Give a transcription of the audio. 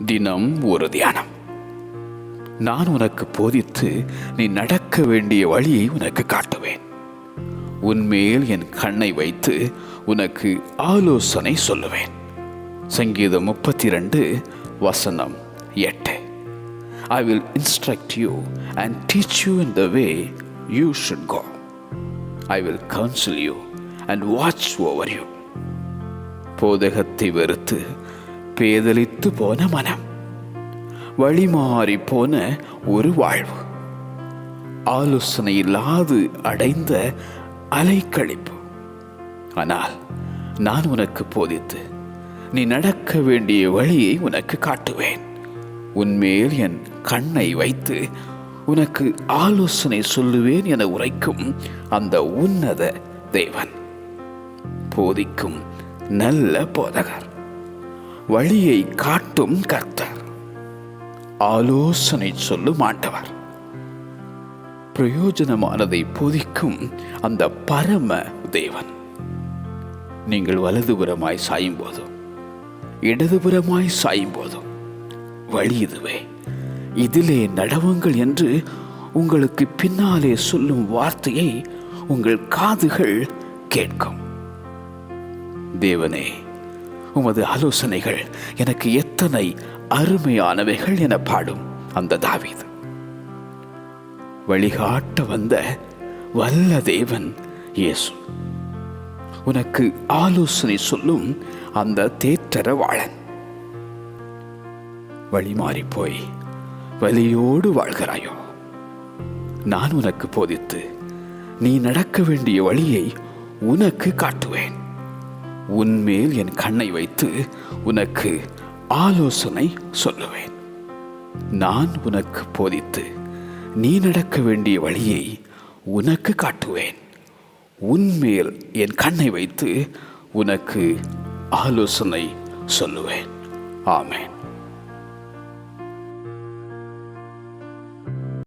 தினம் ஒரு தியானம். நான் உனக்கு போதித்து நீ நடக்க வேண்டிய வழியை உனக்கு காட்டுவேன். உன்மேல் என் கண்ணை வைத்து உனக்கு ஆலோசனை சொல்லுவேன். சங்கீதம் 32:8. I will instruct you and teach you in the way you should go. I will counsel you and watch over you. போதகத்தை வெறுத்து பேதலித்து போன மனம், வழிமாறி போன ஒரு வாழ்வு, ஆலோசனை இல்லாது அடைந்த அலைக்கழிப்பு. ஆனால் நான் உனக்கு போதித்து நீ நடக்க வேண்டிய வழியை உனக்கு காட்டுவேன். உன்மேல் என் கண்ணை வைத்து உனக்கு ஆலோசனை சொல்லுவேன் என உரைக்கும் அந்த உன்னத தேவன், போதிக்கும் நல்ல போதகர், வழியை காட்டும் கர்த்தர், ஆலோசனை சொல்லும் ஆண்டவர், பிரயோஜனமானதை போதிக்கும் அந்த பரம தேவன். நீங்கள் வலதுபுறமாய் சாயும் போதும் இடதுபுறமாய் சாயும் போதும் வழி இதுவே, இதிலே நடவுங்கள் என்று உங்களுக்கு பின்னாலே சொல்லும் வார்த்தையை உங்கள் காதுகள் கேட்கும். தேவனே, உமது ஆலோசனைகள் எனக்கு எத்தனை அருமையானவைகள் என பாடும் அந்த தாவீது. வழிகாட்ட வந்த வல்ல தேவன் இயேசு, உனக்கு ஆலோசனை சொல்லும் அந்த தேற்றரவாளன். வழி மாறி போய் வலியோடு வாழ்கிறாயோ? நான் உனக்கு போதித்து நீ நடக்க வேண்டிய வழியை உனக்கு காட்டுவேன். உன்மேல் என் கண்ணை வைத்து உனக்கு ஆலோசனை சொல்லுவேன். நான் உனக்கு போதித்து நீ நடக்க வேண்டிய வழியை உனக்கு காட்டுவேன். உன்மேல் என் கண்ணை வைத்து உனக்கு ஆலோசனை சொல்லுவேன். ஆமென்.